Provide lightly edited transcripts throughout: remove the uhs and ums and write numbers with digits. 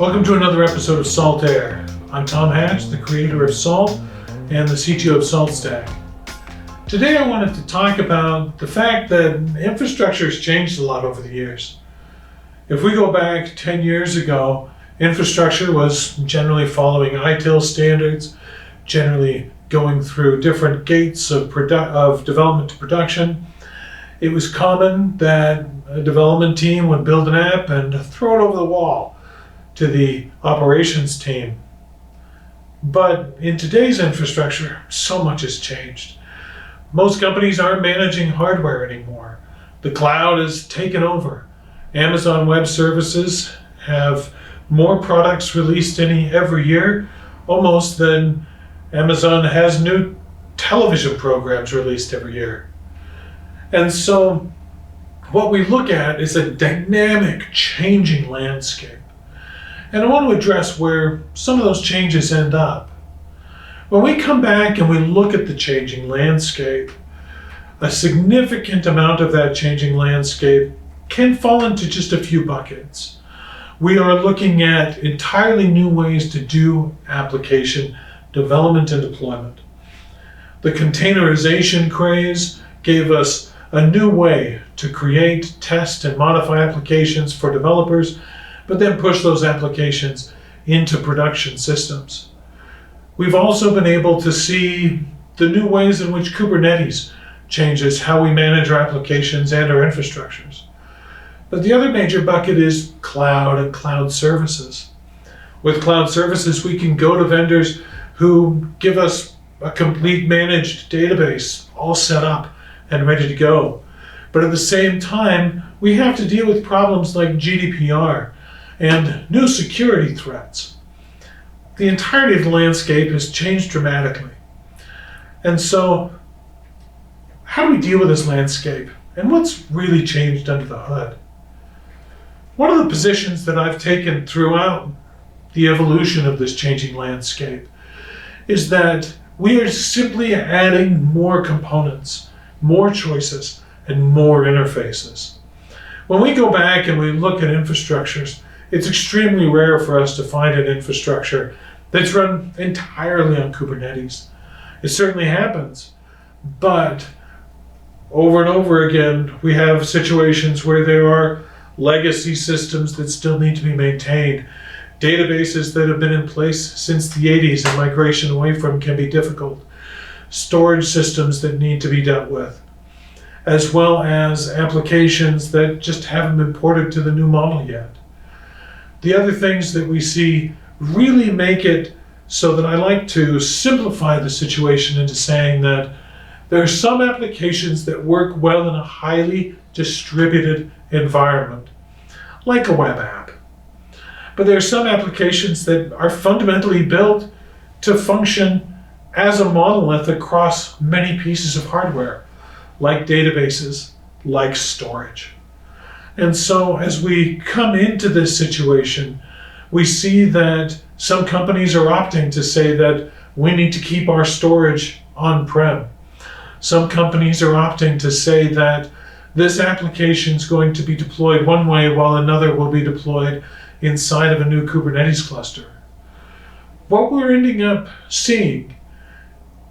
Welcome to another episode of Salt Air. I'm Tom Hatch, the creator of Salt and the CTO of SaltStack. Today I wanted to talk about the fact that infrastructure has changed a lot over the years. If we go back 10 years ago, infrastructure was generally following ITIL standards, generally going through different gates of development to production. It was common that a development team would build an app and throw it over the wall to the operations team. But in today's infrastructure, so much has changed. Most companies aren't managing hardware anymore. The cloud has taken over. Amazon Web Services have more products released every year, almost than Amazon has new television programs released every year. And so what we look at is a dynamic, changing landscape. And I want to address where some of those changes end up. When we come back and we look at the changing landscape, a significant amount of that changing landscape can fall into just a few buckets. We are looking at entirely new ways to do application development and deployment. The containerization craze gave us a new way to create, test, and modify applications for developers, but then push those applications into production systems. We've also been able to see the new ways in which Kubernetes changes how we manage our applications and our infrastructures. But the other major bucket is cloud and cloud services. With cloud services, we can go to vendors who give us a complete managed database all set up and ready to go. But at the same time, we have to deal with problems like GDPR and new security threats. The entirety of the landscape has changed dramatically. And so, how do we deal with this landscape? And what's really changed under the hood? One of the positions that I've taken throughout the evolution of this changing landscape is that we are simply adding more components, more choices, and more interfaces. When we go back and we look at infrastructures, it's extremely rare for us to find an infrastructure that's run entirely on Kubernetes. It certainly happens, but over and over again, we have situations where there are legacy systems that still need to be maintained, databases that have been in place since the 80s and migration away from can be difficult, storage systems that need to be dealt with, as well as applications that just haven't been ported to the new model yet. The other things that we see really make it so that I like to simplify the situation into saying that there are some applications that work well in a highly distributed environment, like a web app. But there are some applications that are fundamentally built to function as a monolith across many pieces of hardware, like databases, like storage. And so as we come into this situation, we see that some companies are opting to say that we need to keep our storage on-prem. Some companies are opting to say that this application is going to be deployed one way while another will be deployed inside of a new Kubernetes cluster. What we're ending up seeing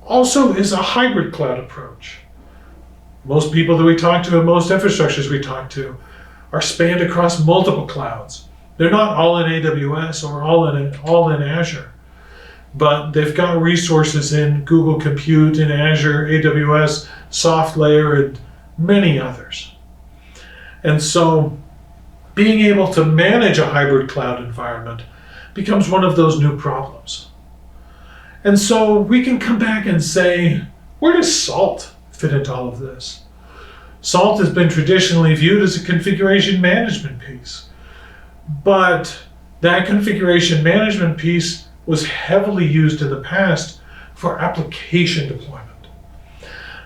also is a hybrid cloud approach. Most people that we talk to and most infrastructures we talk to are spanned across multiple clouds. They're not all in AWS or all in Azure, but they've got resources in Google Compute, in Azure, AWS, SoftLayer, and many others. And so being able to manage a hybrid cloud environment becomes one of those new problems. And so we can come back and say, where does Salt fit into all of this? Salt has been traditionally viewed as a configuration management piece, but that configuration management piece was heavily used in the past for application deployment.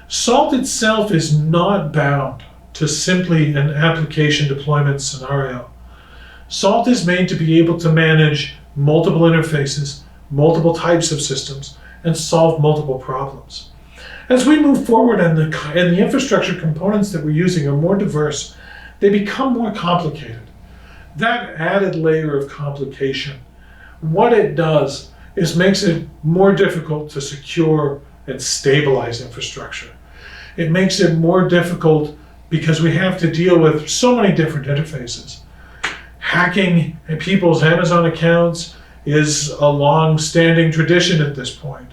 Salt itself is not bound to simply an application deployment scenario. Salt is made to be able to manage multiple interfaces, multiple types of systems, and solve multiple problems. As we move forward and the infrastructure components that we're using are more diverse, they become more complicated. That added layer of complication, what it does is makes it more difficult to secure and stabilize infrastructure. It makes it more difficult because we have to deal with so many different interfaces. Hacking people's Amazon accounts is a long-standing tradition at this point.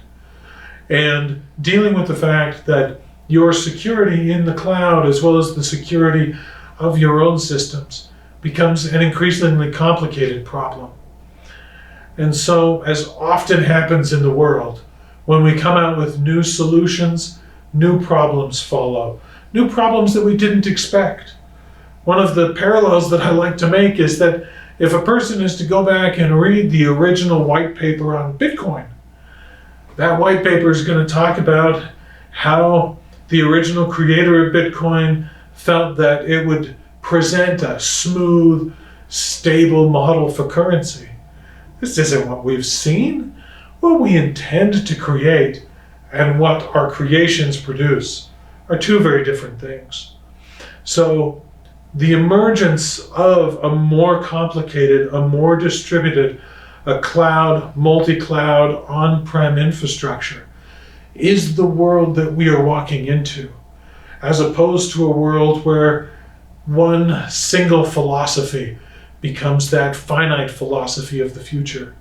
And dealing with the fact that your security in the cloud, as well as the security of your own systems, becomes an increasingly complicated problem. And so, as often happens in the world, when we come out with new solutions, new problems follow. New problems that we didn't expect. One of the parallels that I like to make is that if a person is to go back and read the original white paper on Bitcoin, that white paper is going to talk about how the original creator of Bitcoin felt that it would present a smooth, stable model for currency. This isn't what we've seen. What we intend to create and what our creations produce are two very different things. So the emergence of a more complicated, a more distributed, a cloud, multi-cloud, on-prem infrastructure is the world that we are walking into, as opposed to a world where one single philosophy becomes that finite philosophy of the future.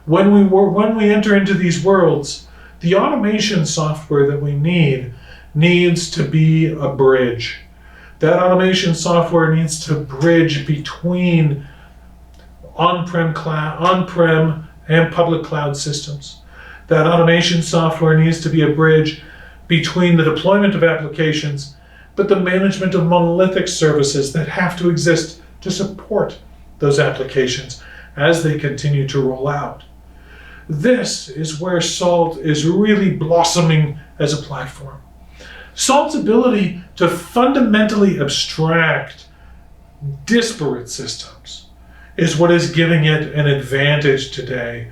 When we enter into these worlds, the automation software that we need needs to be a bridge. That automation software needs to bridge between on-prem and public cloud systems. That automation software needs to be a bridge between the deployment of applications, but the management of monolithic services that have to exist to support those applications as they continue to roll out. This is where Salt is really blossoming as a platform. Salt's ability to fundamentally abstract disparate systems is what is giving it an advantage today,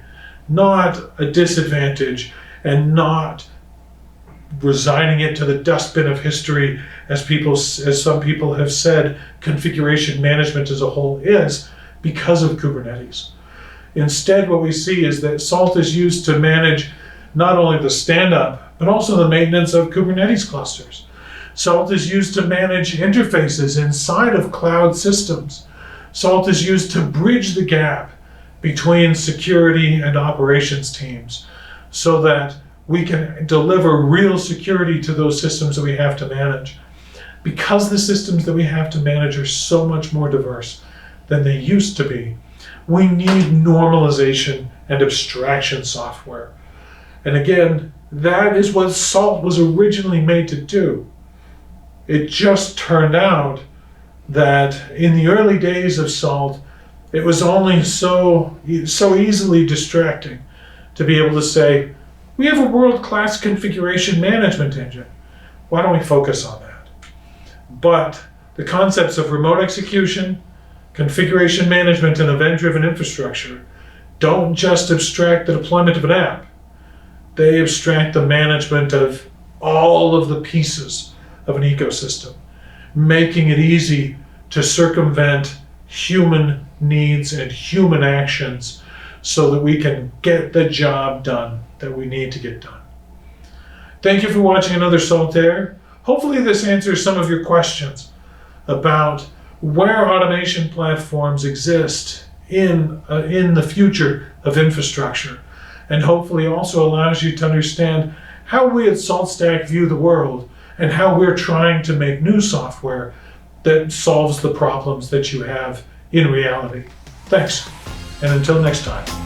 not a disadvantage, and not resigning it to the dustbin of history, as some people have said configuration management as a whole is, because of Kubernetes. Instead, what we see is that Salt is used to manage not only the stand-up, but also the maintenance of Kubernetes clusters. Salt is used to manage interfaces inside of cloud systems. Salt is used to bridge the gap between security and operations teams so that we can deliver real security to those systems that we have to manage. Because the systems that we have to manage are so much more diverse than they used to be, we need normalization and abstraction software. And again, that is what Salt was originally made to do. It just turned out that in the early days of Salt, it was only so easily distracting to be able to say, we have a world-class configuration management engine. Why don't we focus on that? But the concepts of remote execution, configuration management, and event-driven infrastructure don't just abstract the deployment of an app. They abstract the management of all of the pieces of an ecosystem, making it easy to circumvent human needs and human actions so that we can get the job done that we need to get done. Thank you for watching another Saltaire. Hopefully this answers some of your questions about where automation platforms exist in the future of infrastructure, and hopefully also allows you to understand how we at SaltStack view the world and how we're trying to make new software that solves the problems that you have in reality. Thanks, and until next time.